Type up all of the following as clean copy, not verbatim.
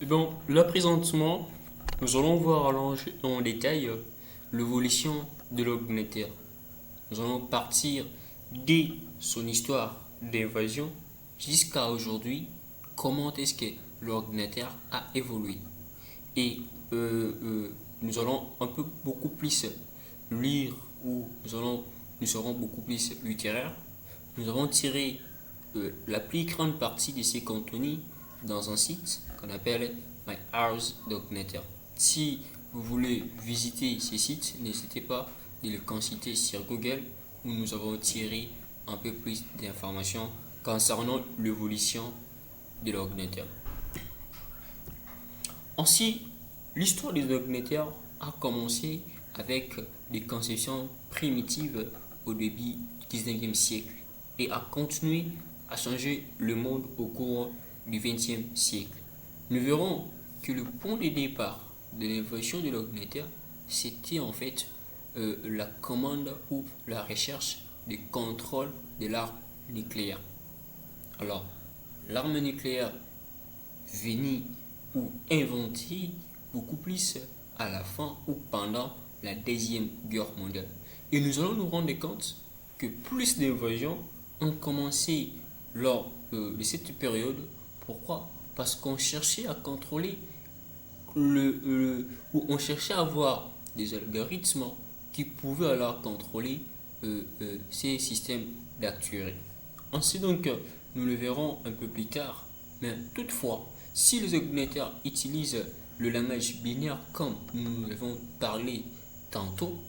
Bon, là présentement, nous allons voir en détail l'évolution de l'ordinateur. Nous allons partir dès son histoire d'invasion jusqu'à aujourd'hui, comment est-ce que l'ordinateur a évolué. Et nous allons un peu beaucoup plus lire ou nous serons beaucoup plus littéraires. Nous avons tiré la plus grande partie de ces contenus dans un site qu'on appelle My House Dognetter. Si vous voulez visiter ces sites, n'hésitez pas de le consulter sur Google où nous avons tiré un peu plus d'informations concernant l'évolution de l'ordinateur. Ainsi, l'histoire des ordinateurs a commencé avec des conceptions primitives au début du 19e siècle et a continué à changer le monde au cours du 20e siècle. Nous verrons que le point de départ de l'invention de l'ordinateur, c'était en fait la commande ou la recherche de contrôle de l'arme nucléaire. Alors, l'arme nucléaire venue ou inventée beaucoup plus à la fin ou pendant la Deuxième Guerre mondiale. Et nous allons nous rendre compte que plus d'invasions ont commencé lors de cette période. Pourquoi? Parce qu'on cherchait à contrôler ou on cherchait à avoir des algorithmes qui pouvaient alors contrôler ces systèmes d'actuaires. Ainsi donc, nous le verrons un peu plus tard. Mais toutefois, si les ordinateurs utilisent le langage binaire comme nous l'avons parlé tantôt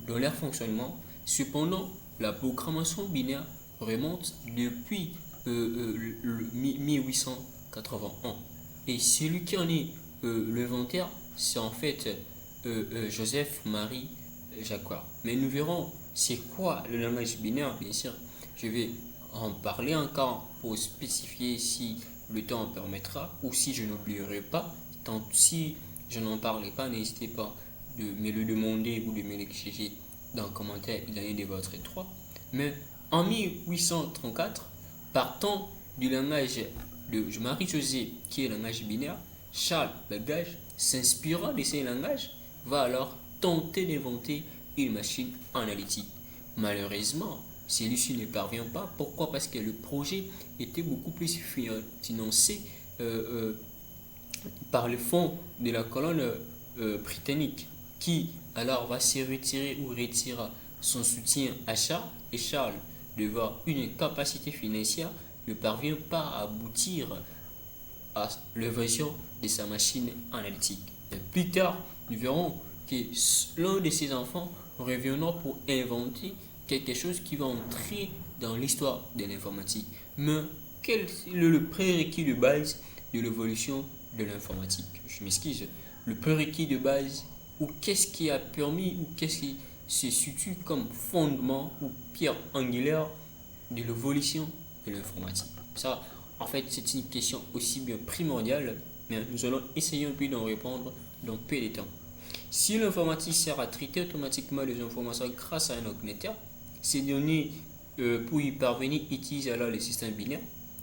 dans leur fonctionnement, cependant, la programmation binaire remonte depuis 1881. Et celui qui en est l'inventaire, c'est en fait Joseph Marie Jacquard. Mais nous verrons c'est quoi le langage binaire, bien sûr. Je vais en parler encore pour spécifier si le temps en permettra ou si je n'oublierai pas. Tant si je n'en parlais pas, n'hésitez pas de me le demander ou de me l'écrire dans le commentaire, il en est de votre droit. Mais en 1834, partant du langage de Marie-Josée, qui est le langage binaire, Charles Babbage, s'inspirant de ces langages, va alors tenter d'inventer une machine analytique. Malheureusement, celui-ci ne parvient pas. Pourquoi? Parce que le projet était beaucoup plus financé par le fonds de la colonne britannique, qui alors va se retirer ou retira son soutien à Charles, et Charles, devant une capacité financière, ne parvient pas à aboutir à l'invention de sa machine analytique. Et plus tard, nous verrons que l'un de ses enfants reviendra pour inventer quelque chose qui va entrer dans l'histoire de l'informatique. Mais quel est le prérequis de base de l'évolution de l'informatique? Je m'excuse. Le prérequis de base, ou qu'est-ce qui a permis, ou qu'est-ce qui se situe comme fondement ou pierre angulaire de l'évolution de l'informatique? Ça, en fait, c'est une question aussi bien primordiale, mais nous allons essayer un peu d'en répondre dans peu de temps. Si l'informatique sert à traiter automatiquement les informations grâce à un ordinateur, ces données pour y parvenir utilisent alors le système binaire.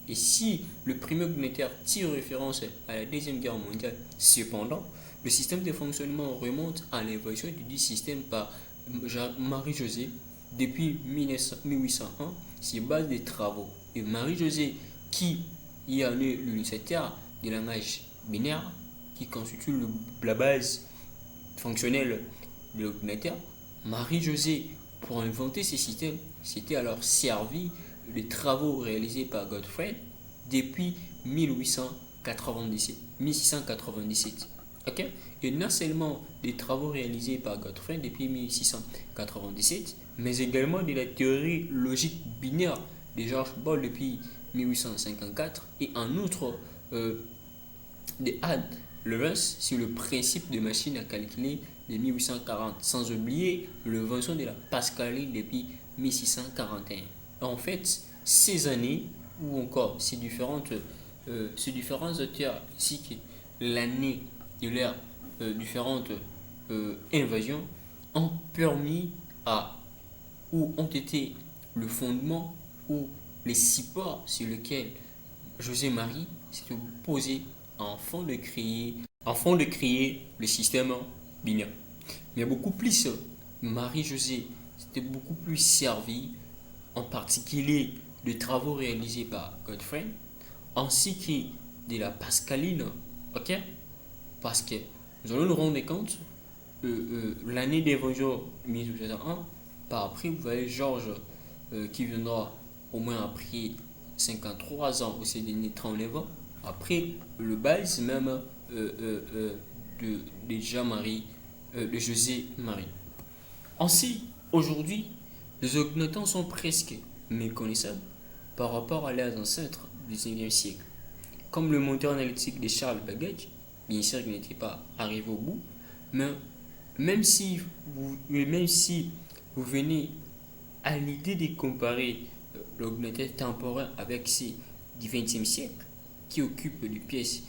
Et si le premier ordinateur tire référence à la Deuxième Guerre mondiale, cependant, le système de fonctionnement remonte à l'invention du dit système par Marie-Josée depuis 1801 sur base des travaux. Et Marie-Josée, qui y a né l'initiateur du langage binaire, qui constitue la base fonctionnelle de l'ordinateur, Marie-Josée, pour inventer ces systèmes, s'était alors servi des travaux réalisés par Godfrey depuis 1897. 1697. Ok? Et non seulement des travaux réalisés par Godfrey depuis 1697, mais également de la théorie logique binaire de George Ball depuis 1854, et en outre de Ad Lawrence sur le principe de machine à calculer de 1840, sans oublier l'invention de la Pascalie depuis 1641. En fait, ces années, ou encore ces différents auteurs ici, l'année de leurs différentes invasions, ont permis à, ou ont été le fondement ou les supports sur lesquels José Marie s'est posé afin de créer le système binaire. Mais beaucoup plus, Marie-Josée s'était beaucoup plus servi, en particulier de travaux réalisés par Godfrey, ainsi que de la pascaline, ok? Parce que nous allons nous rendre compte, l'année d'évangile 1801, par après, vous voyez Georges qui viendra au moins après 53 ans, aussi derniers 39 ans, après le baptême même de Jean-Marie, de José-Marie. Ainsi, aujourd'hui, les Aughnotans sont presque méconnaissables par rapport à leurs ancêtres du 19e siècle. Comme le moteur analytique de Charles Babbage, bien sûr qu'il n'était pas arrivé au bout, mais même si vous venez à l'idée de comparer l'ordinateur temporaire avec ceux du XXe siècle, qui occupent des pièces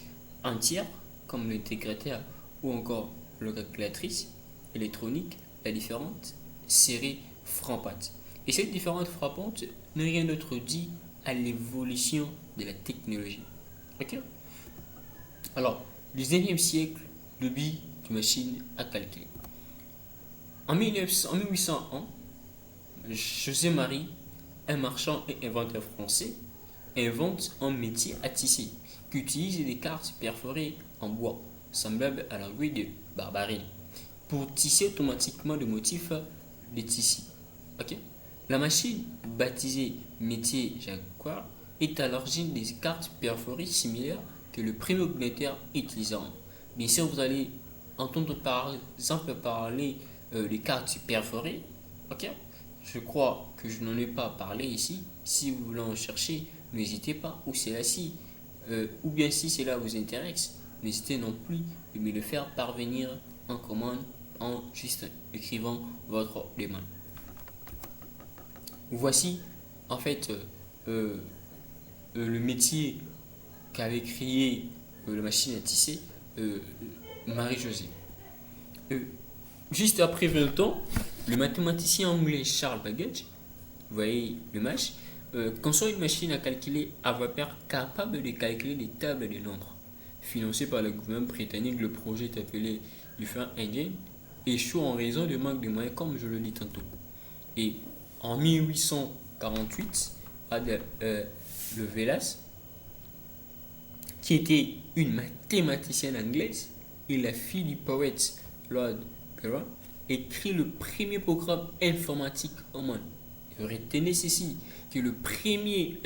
entières, comme l'intégrateur ou encore la calculatrice électronique, la différente serait frappante. Et cette différence frappante n'est rien d'autre dit à l'évolution de la technologie. Ok? Alors, le 19e siècle, le but de machine à calculer. En 1801, José-Marie, un marchand et inventeur français, invente un métier à tisser qui utilise des cartes perforées en bois, semblables à l'aiguille de Barbarie, pour tisser automatiquement des motifs de tissu. Ok? La machine, baptisée métier Jacquard, est à l'origine des cartes perforées similaires que le premier ordinateur utilisant. Bien sûr, vous allez entendre par exemple parler des cartes perforées. Ok? Je crois que je n'en ai pas parlé ici. Si vous voulez en chercher, n'hésitez pas. Ou ou bien si cela vous intéresse, n'hésitez non plus de me le faire parvenir en commande en juste écrivant votre demande. Voici en fait le métier qu'avait créé la machine à tisser Marie-Josée. Juste après 20 ans, le mathématicien anglais Charles Babbage, vous voyez le match, conçoit une machine à calculer à vapeur capable de calculer des tables de nombres. Financé par le gouvernement britannique, le projet est appelé Different Engine, échoue en raison de manque de moyens, comme je le dis tantôt. Et en 1848, Ada Lovelace, qui était une mathématicienne anglaise et la fille du poète Lord Byron, écrit le premier programme informatique au monde. Retenez ceci, que le premier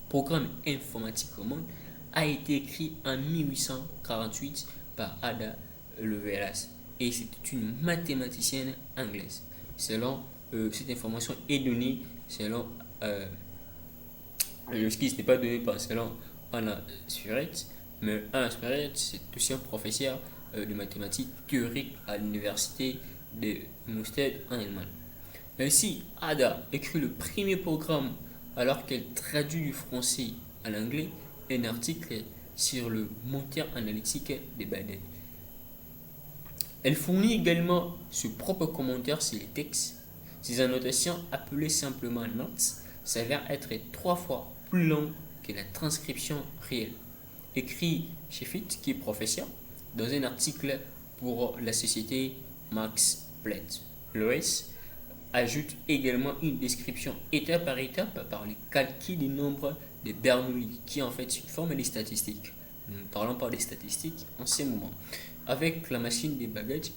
programme informatique au monde a été écrit en 1848 par Ada Lovelace. Et c'était une mathématicienne anglaise. Cette information est donnée selon ce qui n'est pas donné par selon Anna Spirit, mais Anna Spirit, c'est aussi un professeur de mathématiques théoriques à l'université de Münster en Allemagne. Ainsi, Ada écrit le premier programme alors qu'elle traduit du français à l'anglais un article sur le moteur analytique de Babbage. Elle fournit également ses propres commentaires sur les textes. Ses annotations, appelées simplement notes, s'avèrent être 3 fois plus longues que la transcription réelle. Écrit chez Fitt, qui est professeur, dans un article pour la société Max Planck. Loès ajoute également une description étape par étape par le calcul des nombres de Bernoulli, qui est en fait une forme des statistiques. Nous ne parlons pas des statistiques en ce moment. Avec la machine des bagages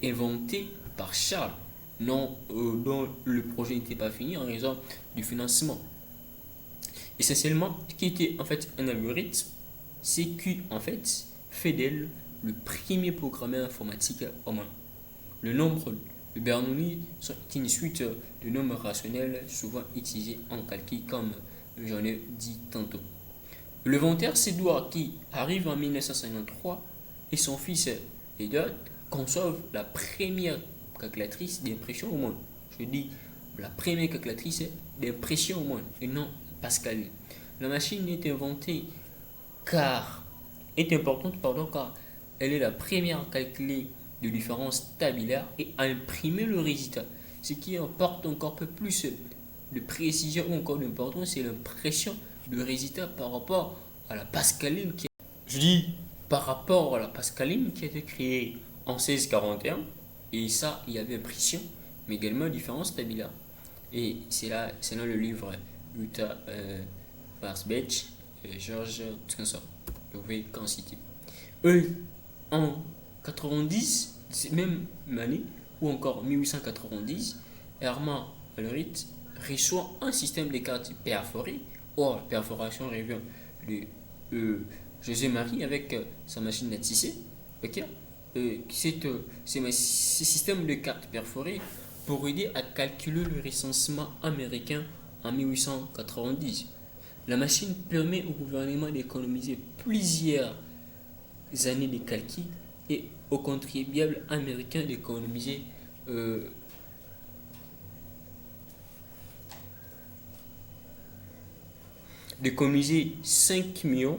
inventée par Charles, dont le projet n'était pas fini en raison du financement. Essentiellement, ce qui était en fait un algorithme, c'est qui en fait fait d'elle le premier programmeur informatique au monde. Le nombre de Bernoulli est une suite de nombres rationnels souvent utilisés en calcul, comme j'en ai dit tantôt. Le Voltaire Sédois, qui arrive en 1953, et son fils Edward conçoivent la première calculatrice d'impression au monde. Je dis la première calculatrice d'impression au monde, et non Pascal. La machine est importante car elle est la première à calculer de différences tabulaires et à imprimer le résultat. Ce qui apporte encore un peu plus de précision ou encore d'importance, c'est l'impression le résultat par rapport à la Pascaline je dis par rapport à la Pascaline qui a été créée en 1641. Et ça, il y avait pression, mais également différence stabilaire. Et c'est là le livre Utah Parsbech et George Townsend. Vous pouvez qu'en citer. Eux, en 90, c'est même année, ou encore 1890, Hermann Hollerith reçoit un système de cartes perforées. Or, la perforation revient de José Marie avec sa machine à tisser. Ok. Ce système de cartes perforées pour aider à calculer le recensement américain en 1890. La machine permet au gouvernement d'économiser plusieurs années de calcul et aux contribuables américains d'économiser 5 millions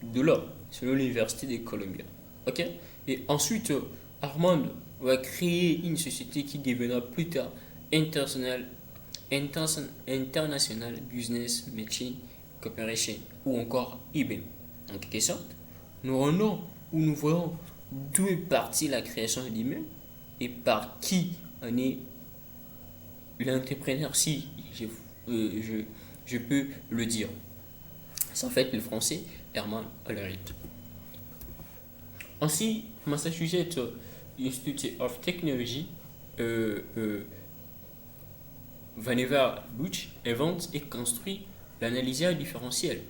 de dollars selon l'université de Columbia. Ok. Et ensuite, Armand va créer une société qui deviendra plus tard International Business Machine Corporation ou encore IBM. En quelque sorte, nous rendons où nous voyons d'où est partie la création d'IBM et par qui en est l'entrepreneur, si je peux le dire. C'est en fait le français Hermann Hollerith. Ainsi, Massachusetts Institute of Technology, Vannevar Bush invente et construit l'analyseur différentiel,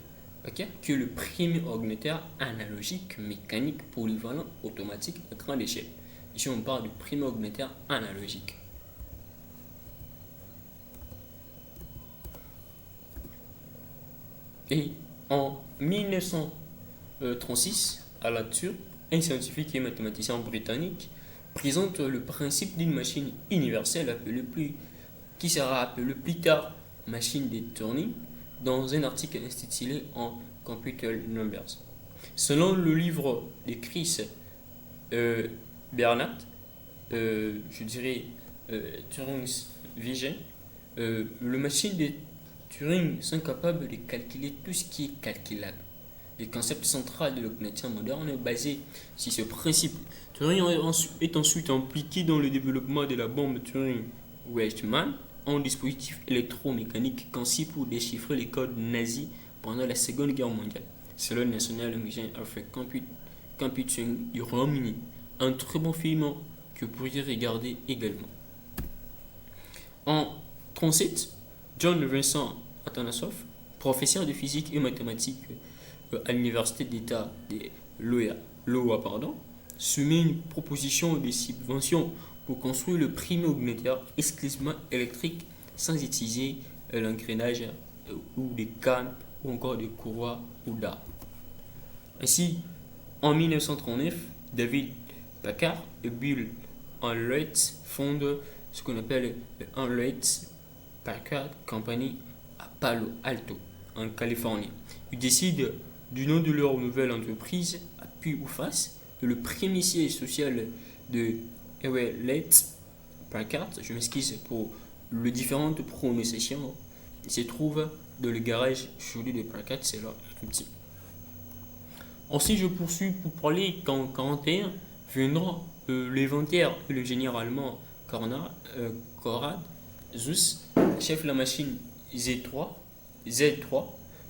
okay, qui est le premier ordinateur analogique mécanique polyvalent automatique à grande échelle. Ici, on parle du premier ordinateur analogique. Et en 1936, à la Turque, un scientifique et mathématicien britannique présente le principe d'une machine universelle qui sera appelée plus tard machine de Turing dans un article intitulé en Computer Numbers. Selon le livre de Chris Bernard, je dirais Turing's Vision, les machines de Turing sont capables de calculer tout ce qui est calculable. Le concept central de l'ordinateur moderne est basé sur ce principe. Turing est ensuite impliqué dans le développement de la bombe Turing-Weizmann, un dispositif électromécanique conçu pour déchiffrer les codes nazis pendant la Seconde Guerre mondiale. C'est le National Museum of Computing du Royaume-Uni. Un très bon film que vous pourriez regarder également. En 1937, John Vincent Atanasoff, professeur de physique et mathématiques à l'université d'État de Iowa, soumet une proposition de subvention pour construire le premier ordinateur exclusivement électrique sans utiliser l'engrenage ou des cannes ou encore des courroies ou d'arbres. Ainsi, en 1939, David Packard et Bill Hewlett fondent ce qu'on appelle le Hewlett-Packard Company à Palo Alto, en Californie. Ils décident du nom de leur nouvelle entreprise, appui ou face, et le premier siège social de Hewlett-Packard, je m'excuse pour les différentes prononciations, se trouve dans le garage Chaudy de Packard, c'est là un petit. Ensuite, je poursuis pour parler qu'en 1941 viendra l'inventeur et le génie allemand Konrad Zuse, chef de la machine Z3,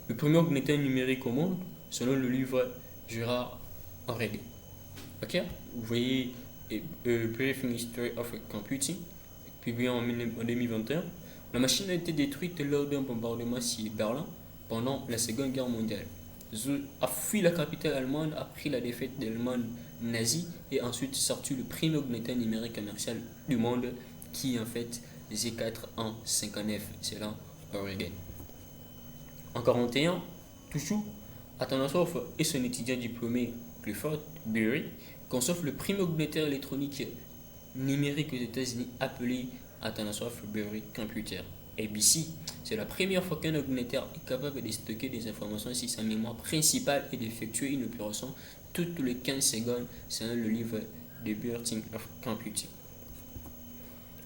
le premier ordinateur numérique au monde, selon le livre Gérard Aurélie. Ok, vous voyez Brief History of Computing, publié en 2021. La machine a été détruite lors d'un bombardement sur Berlin pendant la Seconde Guerre mondiale. Zuse a fui la capitale allemande après la défaite de l'Allemagne nazie et ensuite sorti le premier ordinateur numérique commercial du monde qui est en fait Z4 en 59, selon Oregon. En 1941, toujours, Atanasoff et son étudiant diplômé Clifford Berry conçoivent le premier ordinateur électronique numérique aux États-Unis appelé Atanasoff Berry Computer. ABC, c'est la première fois qu'un ordinateur est capable de stocker des informations sur sa mémoire principale et d'effectuer une opération toutes les 15 secondes selon le livre The Birthing of Computing.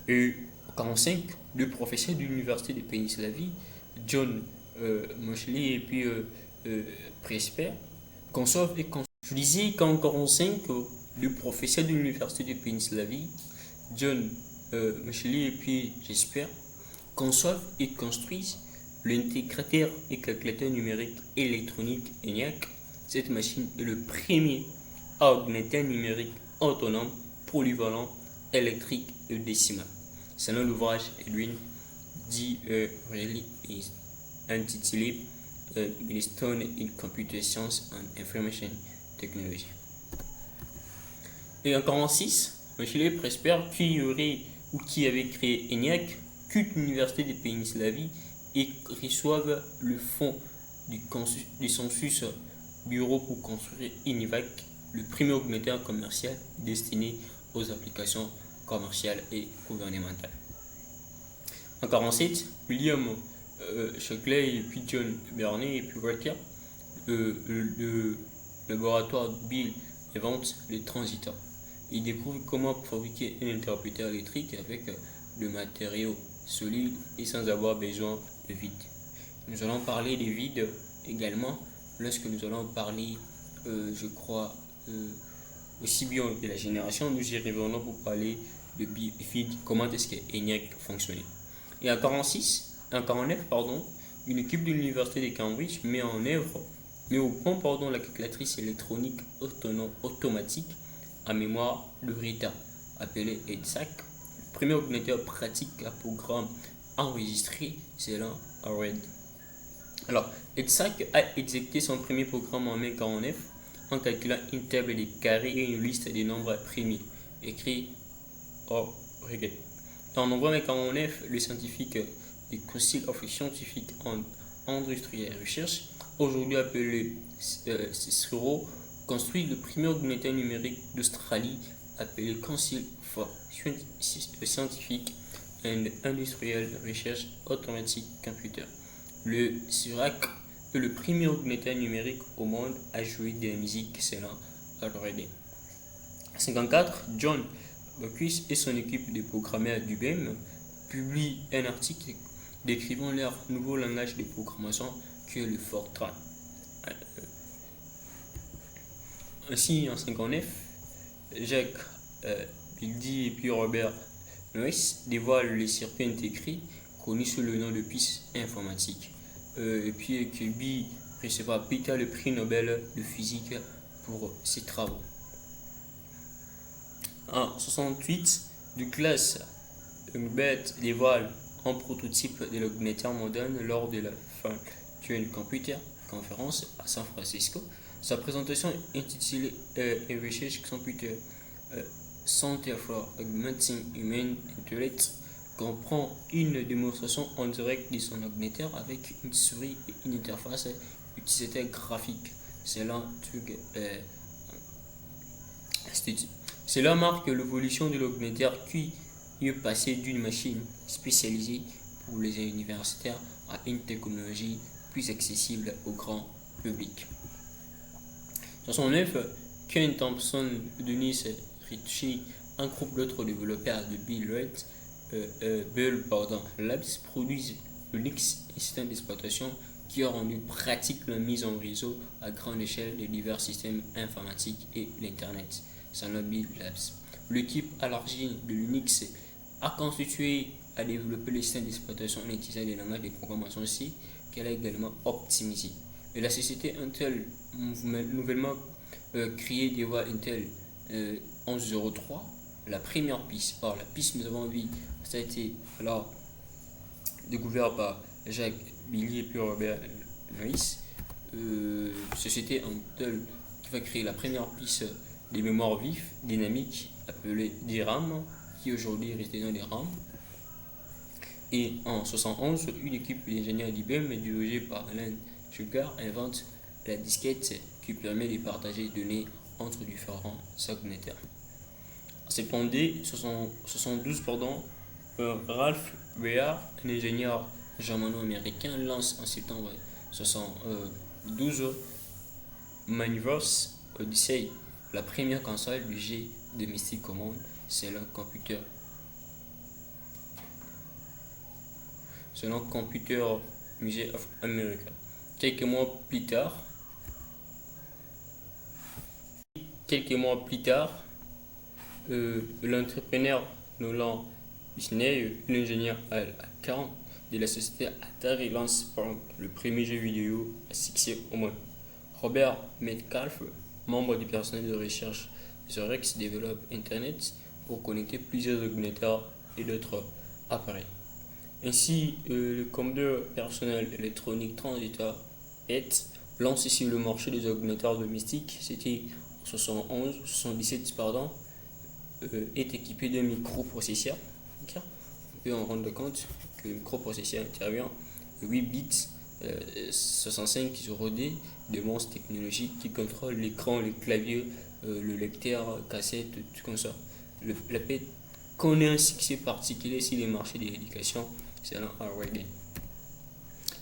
Et en 1945, le professeur de l'université de Pennsylvanie, John Moschly et puis Presper conçoivent et construisent. Je disais qu'en 1945, le professeur de l'université de Pennsylvanie, John Moschly et puis Jesper, conçoivent et construisent l'intégrateur et calculateur numérique électronique ENIAC. Cette machine est le premier ordinateur numérique autonome, polyvalent, électrique et décimal. Selon l'ouvrage Edwin D. Reilly intitulé Milestone in Computer Science and Information Technology. Et en 1946, Moschly Presper, qui avait créé ENIAC, quitte l'université de Pennsylvanie et reçoivent le fonds du census bureau pour construire ENIAC, le premier ordinateur commercial destiné aux applications commerciales et gouvernementales. En 1947, William Shockley et puis John Bernay et puis Walker, le laboratoire Bill invente le transistor. Il découvre comment fabriquer un interrupteur électrique avec de matériaux solides et sans avoir besoin de vide. Nous allons parler des vides également lorsque nous allons parler, aussi bien de la génération. Nous y reviendrons pour parler de vide, comment est-ce que ENIAC fonctionnait. Et en 1949, une équipe de l'université de Cambridge met au point la calculatrice électronique automatique à mémoire de Rita, appelée EDSAC. Le premier ordinateur pratique à programme enregistré, c'est là RED. Alors, EDSAC a exécuté son premier programme en 1949 en calculant une table des carrés et une liste des nombres premiers, écrit RED. En novembre 1949, le scientifique du Council of Scientific and Industrial Research, aujourd'hui appelé CISRO, construit le premier ordinateur numérique d'Australie appelé Council for Scientific and Industrial Research Automatic Computer. Le CIRAC est le premier ordinateur numérique au monde à jouer de la musique selon RED. En 1954, John Baucus et son équipe de programmeurs d'IBM publient un article décrivant leur nouveau langage de programmation que le Fortran. Ainsi, en 1959, Jacques Bildy et puis Robert Noyce dévoilent les circuits intégrés connus sous le nom de puces informatiques. Et puis Kirby recevra plus tard le prix Nobel de physique pour ses travaux. En 1968, Douglas Engelbart dévoile un prototype de l'ordinateur moderne lors de la Future Computer Conference à San Francisco. Sa présentation intitulée A Research Computer Center for Augmenting Human Intellect comprend une démonstration en direct de son ordinateur avec une souris et une interface utilisateur graphique. Cela marque l'évolution de l'ordinateur qui est passé d'une machine spécialisée pour les universitaires à une technologie plus accessible au grand public. En 1969, Ken Thompson, Dennis Ritchie, un groupe d'autres développeurs de Bell Labs produisent Unix, un système d'exploitation qui a rendu pratique la mise en réseau à grande échelle des divers systèmes informatiques et l'Internet. Selon Bell Labs, l'équipe à l'origine de l'Unix a constitué à développer le système d'exploitation en utilisant des langages de programmation C qu'elle a également optimisé. Et la société Intel, nouvellement créée dévoile Intel 1103, la première piste. Or, la piste nous avons vu, ça a été alors découvert par Jacques Billy et puis Robert Noyce. Société Intel qui va créer la première piste des mémoires vives dynamiques appelée DRAM, qui aujourd'hui est restée dans les RAM. Et en 1971, une équipe d'ingénieurs d'IBM dirigée par Alan Sugar invente la disquette qui permet de partager les données entre différents ordinateurs. En septembre 1972, Ralph Weir, un ingénieur germano-américain, lance en septembre 1972 Maniverse Odyssey, la première console du jeu domestique au monde, selon Computer Museum of America. Quelques mois plus tard, l'entrepreneur Nolan Bushnell, l'ingénieur Al Kahn de la société Atari lance Pong, le premier jeu vidéo à succès au monde. Robert Metcalfe, membre du personnel de recherche de Xerox, développe Internet pour connecter plusieurs ordinateurs et d'autres appareils. Ainsi, le Commodore Personal Electronic Transistor est lancé sur le marché des ordinateurs domestiques. C'était en 77, est équipé d'un microprocesseur. Okay. On peut en rendre compte que le microprocesseur intervient 8 bits 6502 de monstres technologiques qui contrôlent l'écran, le clavier, le lecteur, cassette, tout comme ça. La PET connaît un succès particulier sur les marchés de l'éducation, c'est un hardware game.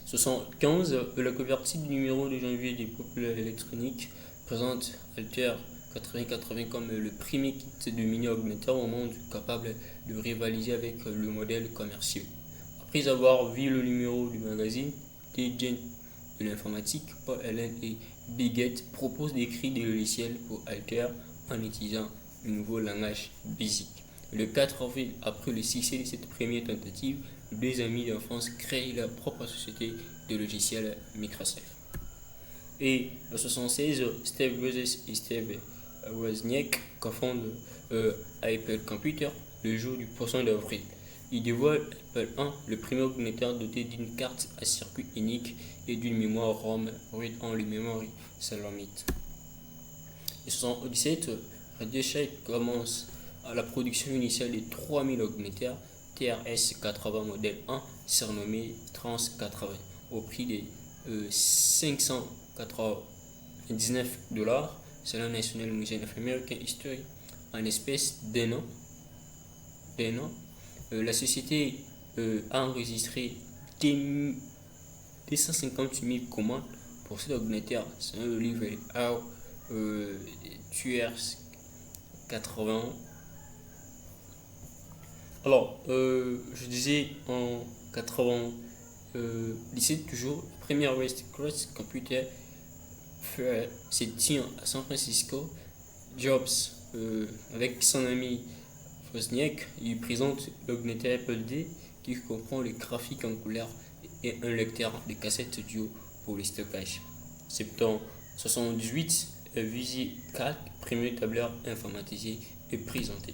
75, la couverture du numéro de janvier des Populaire Électronique présente Altair 8080 comme le premier kit de mini-augmentateur au monde capable de rivaliser avec le modèle commercial. Après avoir vu le numéro du magazine, des géants de l'informatique, Paul Allen et Bigot proposent d'écrire des logiciels pour Altair en utilisant le nouveau langage BASIC. Le 4 avril, après le succès de cette première tentative, deux amis d'enfance créent leur propre société de logiciels Microsoft. Et en 1976, Steve Jobs et Steve Wozniak cofondent Apple Computer le jour du 1er d'avril. Ils dévoilent Apple I, le premier ordinateur doté d'une carte à circuit unique et d'une mémoire ROM Read Only Memory Salamite. En 1977, Radio Shack commence à la production initiale de 3000 ordinateurs TRS-80 modèle 1 surnommé Trans 80 au prix de $599 selon National Museum of American History. En espèce d'un an, la société a enregistré 258 000 commandes pour cet ordinateur. C'est un livre TRS-80. Alors, je disais en 97 toujours, la première West Coast Computer Fair se tient à San Francisco. Jobs, avec son ami Wozniak, il présente l'ordinateur Apple II qui comprend les graphiques en couleur et un lecteur de cassette audio pour le stockage. Septembre 78, Visy 4, premier tableur informatisé, est présenté.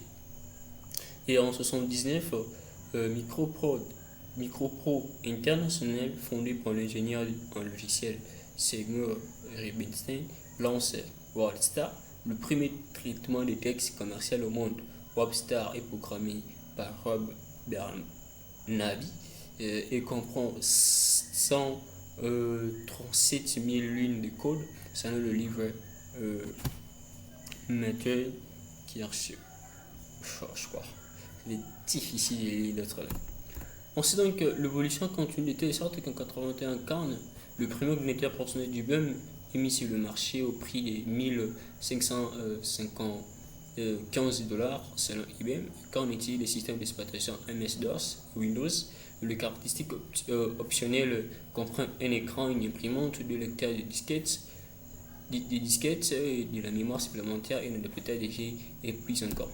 Et en 79, Micropro International, fondé par l'ingénieur en logiciel Seymour Rubinstein, lance WordStar, le premier traitement de texte commercial au monde. WordStar est programmé par Rob Bernabe et comprend 137 000 lignes de code selon le livre Method Kirsch. Je crois. Il est difficile de lire d'autres là. On sait donc que l'évolution continue de telle sorte qu'en 1981, Kahn, le premier ordinateur personnel d'IBM, est mis sur le marché au prix de $1550 selon IBM. Kahn utilise le système d'exploitation MS-DOS, Windows. Le caractéristique optionnel comprend un écran, une imprimante, deux lecteurs de disquettes, de la mémoire supplémentaire et un adaptateur DG et plus encore.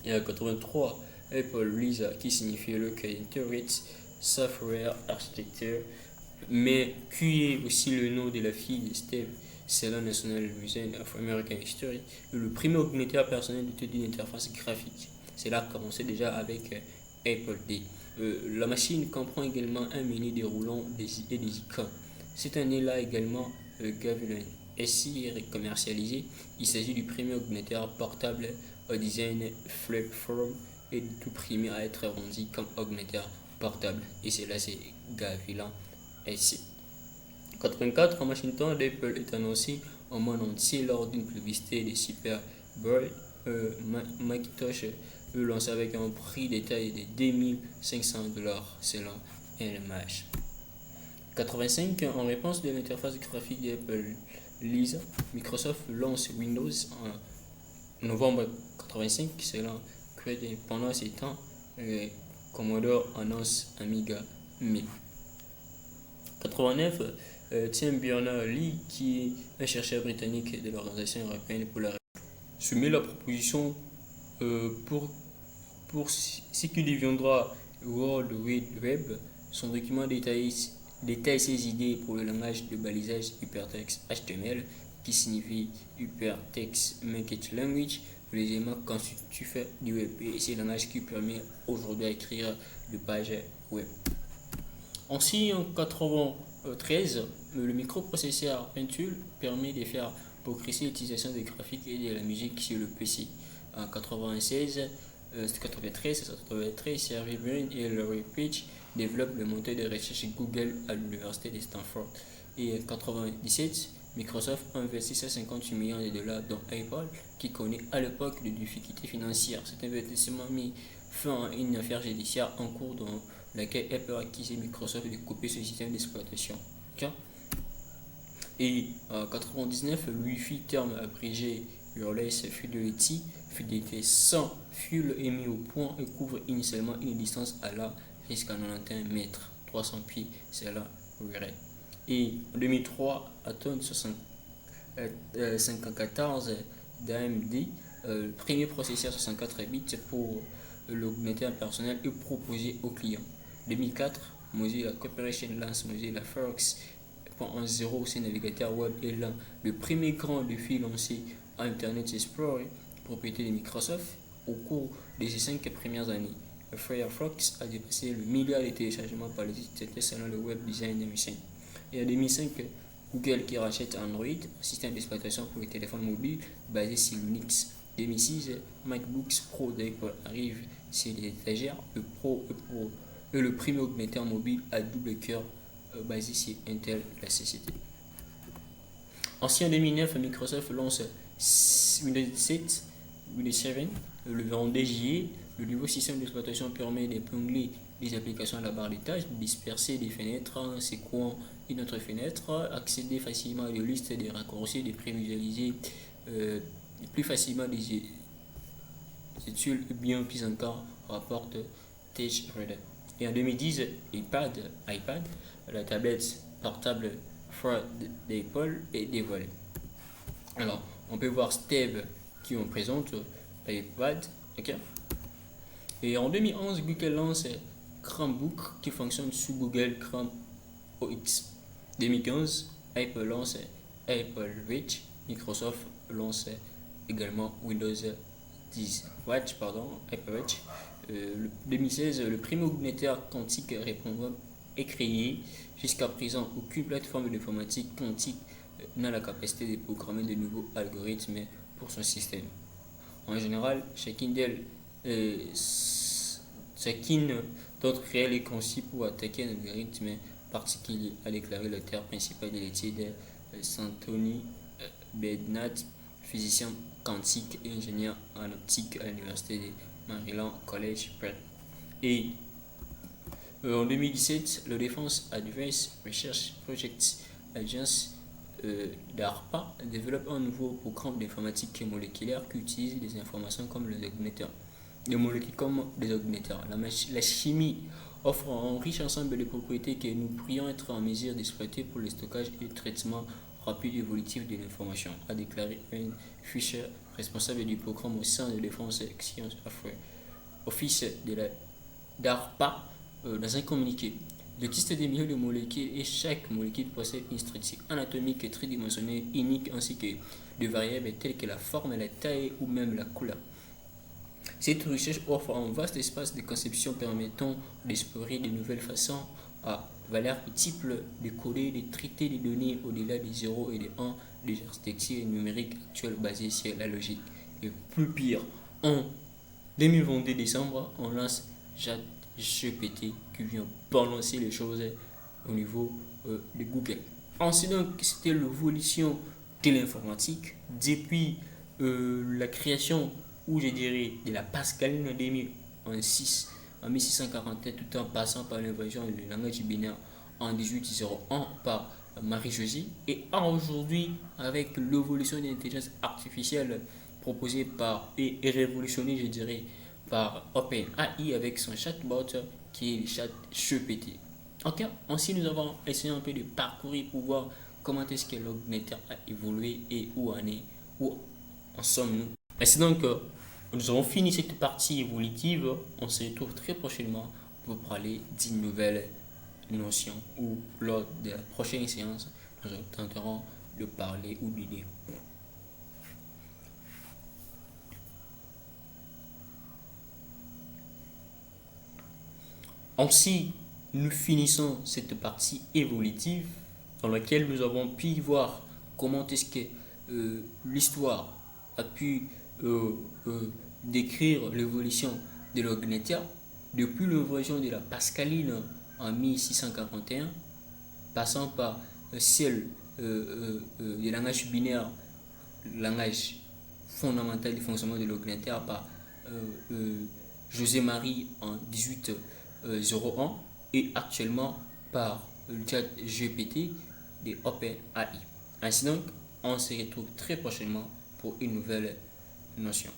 Et en 1983, Apple Lisa, qui signifie le Integrated Software Architecture, mais qui est aussi le nom de la fille de Steve, selon National Museum of American History, le premier ordinateur personnel doté d'une interface graphique. C'est là commencé déjà avec Apple II. La machine comprend également un menu déroulant et des icônes. Cette année-là également, Gavilan SI est commercialisé. Il s'agit du premier ordinateur portable au design flip-form et tout premier à être vendu comme ordinateur portable. Et c'est là, c'est Gavilan SI. En 1984, en Washington, Apple est annoncé au monde entier lors d'une publicité de Super Bowl. Macintosh est lancé avec un prix détaillé de $2500 selon LMH. 85, en réponse de l'interface graphique d'Apple Lisa, Microsoft lance Windows en novembre 85 selon Credit. Pendant ces temps, Commodore annonce Amiga 1000. 89, Tim Berners-Lee, qui est un chercheur britannique de l'Organisation européenne pour la soumet la proposition pour ce qui deviendra World Wide Web. Son document détaille ses idées pour le langage de balisage hypertexte HTML, qui signifie Hypertext Markup Language, les éléments quand tu fais du web. Et c'est le langage qui permet aujourd'hui d'écrire des pages web. Ensuite, en 93, le microprocesseur Intel permet de faire progresser l'utilisation des graphiques et de la musique sur le PC. En 93, Sergey Brin et Larry Page développent le moteur de recherche Google à l'université de Stanford. Et en 97, Microsoft investit 150 millions de dollars dans Apple, qui connaît à l'époque de difficultés financières. Cet investissement mis fin à une affaire judiciaire en cours dans laquelle Apple a accusé Microsoft de couper ce système d'exploitation. Et en 99, le Wi-Fi terme abrégé Wireless Fidelity, fidélité sans fil est mis au point et couvre initialement une distance allant jusqu'à 91 mètres, 300 pieds, c'est là Wireless. Et en 2003, Atom 54 d'AMD, le premier processeur 64 bits pour l'augmentateur personnel est proposé aux clients. 2004, Mozilla Corporation lance Mozilla Firefox 1.0, ce navigateur web est là le premier grand défi lancé à Internet Explorer, propriété de Microsoft. Au cours de ces 5 premières années, Firefox a dépassé le milliard de téléchargements par les utilisateurs selon le Web Design Inc. Et en 2005, Google qui rachète Android, un système d'exploitation pour les téléphones mobiles basé sur Linux. 2006, MacBooks Pro d'Apple arrive sur les étagères. Le Pro est le premier augmentateur mobile à double cœur basé sur Intel, la société. En 2009, Microsoft lance Windows 7, Windows 7, le 22 juillet. Le nouveau système d'exploitation permet d'épingler les applications à la barre des tâches, disperser des fenêtres en séquant une autre fenêtre, accéder facilement à des listes des raccourcis, de prévisualiser plus facilement des études, bien plus encore, rapporte TechRadar. Et en 2010, iPad, la tablette portable phare d'Apple est dévoilée. Alors, on peut voir Steve qui on présente iPad, ok. Et en 2011, Google lance Chromebook qui fonctionne sous Google Chrome OS. 2015, Apple lance Apple Watch. Microsoft lance également Windows 10 Watch, Apple Watch. 2016, le premier ordinateur quantique répondant est créé. Jusqu'à présent, aucune plateforme d'informatique quantique n'a la capacité de programmer de nouveaux algorithmes pour son système. En général, chacune d'autres réels est conçue pour attaquer un algorithme particulier, a déclaré l'auteur principal de l'étude Anthony Bednat, physicien quantique et ingénieur en optique à l'université de Maryland College Prep. Et en 2017, le Defense Advanced Research Project Agency DARPA développe un nouveau programme d'informatique moléculaire qui utilise des informations comme les ordinateurs. Les molécules comme des ordinateurs. La chimie offre un riche ensemble de propriétés que nous pourrions être en mesure d'exploiter pour le stockage et le traitement rapide et évolutif de l'information, a déclaré Ian Fisher, responsable du programme au sein de Defense Science Office de la DARPA, dans un communiqué. Il existe des milliers de molécules et chaque molécule possède une structure anatomique tridimensionnelle unique ainsi que de variables telles que la forme, la taille ou même la couleur. Cette recherche offre un vaste espace de conception permettant d'explorer de nouvelles façons à valeur multiple de coder, de traiter des données au-delà des 0 et des 1 des architectures numériques actuelles basées sur la logique. Et plus pire, en 2022 décembre, on lance ChatGPT qui vient balancer les choses au niveau de Google. Ensuite, c'était l'évolution de l'informatique depuis la création, ou je dirais, de la Pascaline en 1647, tout en passant par l'invention du langage binaire en 1801 par Marie-Josée, et aujourd'hui avec l'évolution de l'intelligence artificielle proposée par et révolutionnée, je dirais, par OpenAI avec son chatbot qui est le ChatGPT. Ok, ainsi nous avons essayé un peu de parcourir pour voir comment est-ce que l'ordinateur a évolué et où en sommes-nous. Ainsi donc, nous avons fini cette partie évolutive. On se retrouve très prochainement pour parler d'une nouvelle notion ou lors de la prochaine séance, nous tenterons de parler ou d'idées. Ainsi, nous finissons cette partie évolutive dans laquelle nous avons pu voir comment est-ce que l'histoire a pu euh, euh, décrire l'évolution de l'ordinateur depuis l'évolution de la Pascaline en 1641, passant par celle du langage binaire, langage fondamental du fonctionnement de l'ordinateur par José-Marie en 1801 et actuellement par le chat GPT de OpenAI. Ainsi donc, on se retrouve très prochainement pour une nouvelle notion.